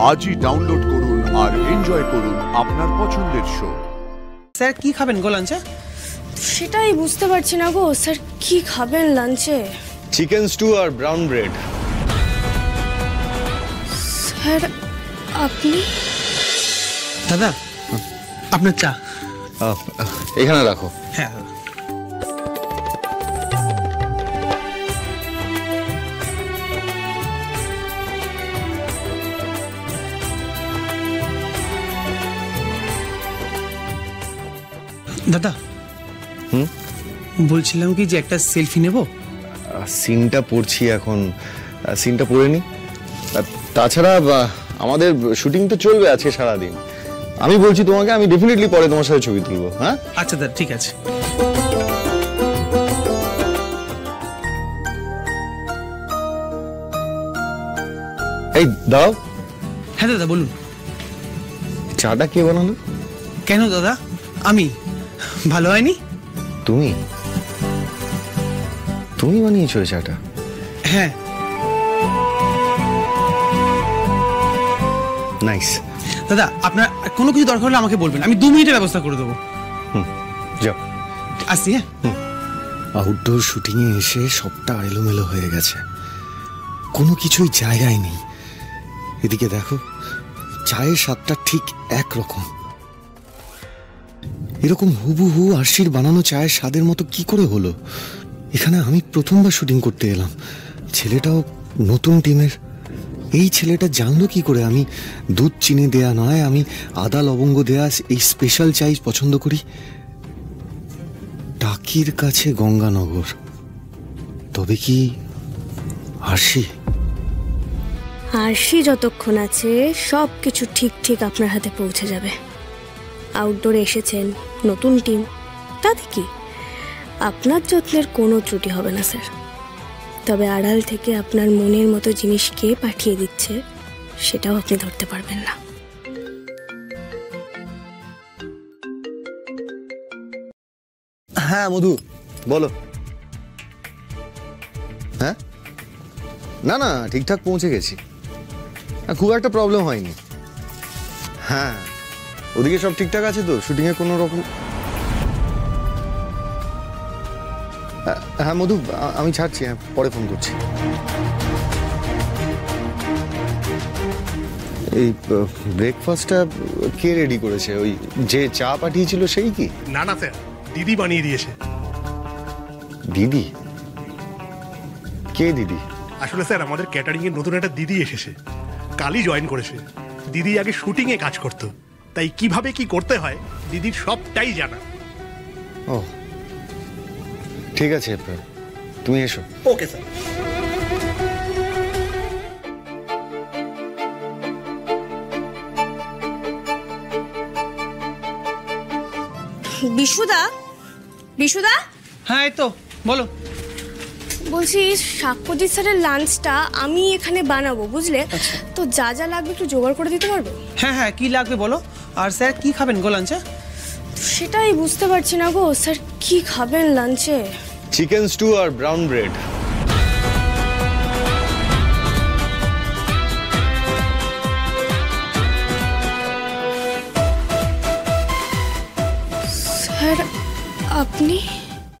আজই ডাউনলোড করুন আর এনজয় করুন আপনার পছন্দের শো। স্যার কি খাবেন গো লাঞ্চে? সেটাই বুঝতে পারছি না গো স্যার, কি খাবেন লাঞ্চে? চিকেন স্টু আর ব্রাউন ব্রেড। স্যার আপনি? দাদা আপনার চা এখানে রাখো। হ্যাঁ দাদা বলছিলাম কি যে একটা সেলফি নেব। সিনটা পড়ছি এখন, সিনটা পড়ে নি। তাছাড়া আমাদের শুটিং তো চলবে আজকে সারাদিন। আমি বলছি তোমাকে, আমি ডেফিনেটলি পরে তোমার সাথে ছবি তুলবো। হ্যাঁ আচ্ছা দাদা ঠিক আছে। এই দাও। হ্যাঁ দাদা বলুন। চাটা কে বানালো? কেন দাদা? আমি? ভালো হয়নি? তুমি তুমি বানিয়েছো এই চাটা? হ্যাঁ। নাইস। দাদা আপনার কোনো কিছু দরকার হলে আমাকে বলবেন, আমি 2 মিনিটের ব্যবস্থা করে দেবো। যাও আসছি। হ্যাঁ আউটডোর শুটিং এ এসে সবটা এলোমেলো হয়ে গেছে, কোনো কিছুই জায়গায় নেই। এদিকে দেখো, চায়ের স্বাদটা ঠিক একরকম। এরকম হুবহু আরশির বানানো চায়ের স্বাদের মতো কি করে হলো? এখানে আমি প্রথমবার শুটিং করতে এলাম, ছেলেটাও নতুন টিমের। এই ছেলেটা জানলো কি করে আমি দুধ চিনি দেয়া নয়, আমি আদা লবঙ্গ দেয়া এই স্পেশাল চাই পছন্দ করি। টাকির কাছে গঙ্গানগর, তবে কি আরশি? আরশি যতক্ষণ আছে সব কিছু ঠিক ঠিক আপনার হাতে পৌঁছে যাবে। আউটডোরে এসেছেন, নতুন টিম, তাতে কি আপনার যত্নের কোনো ত্রুটি হবে না স্যার। তবে আড়াল থেকে আপনার মনের মতো জিনিস কে পাঠিয়ে দিচ্ছে সেটাও আপনি ধরতে পারবেন না। হ্যাঁ মধু বলো। হ্যাঁ না না, ঠিকঠাক পৌঁছে গেছি, খুব একটা প্রবলেম হয়নি। হ্যাঁ ওদিকে সব ঠিকঠাক আছে তো? শুটিং এ কোনো রকম? হ্যাঁ মধু আমি ছাড়ছি, হ্যাঁ পরে ফোন করছি। এই ব্রেকফাস্টটা কে রেডি করেছে? ওই যে চা পাঠিয়েছিল সেই কি? না না স্যার, দিদি বানিয়ে দিয়েছে। দিদি? কে দিদি? আসলে স্যার আমাদের ক্যাটারিং এর নতুন একটা দিদি এসেছে, কালই জয়েন করেছে। দিদি আগে শুটিং এ কাজ করতো, তাই কিভাবে কি করতে হয় দিদির সবটাই জানা। ও ঠিক আছে, তুমি এসো। Okay sir. বিশুদা, বিশুদা। হ্যাঁ এই তো বলো। বলছি সাক্ষ্যজিৎ স্যারের লাঞ্চটা আমি এখানে বানাবো, বুঝলে তো? যা যা লাগবে একটু জোগাড় করে দিতে পারবে? হ্যাঁ হ্যাঁ কি লাগবে বলো। আর স্যার কি খাবেন গো লাঞ্চে? সেটাই বুঝতে পারছি না গো স্যার, কি খাবেন লাঞ্চে? চিকেন স্টু আর ব্রাউন ব্রেড। স্যার আপনি?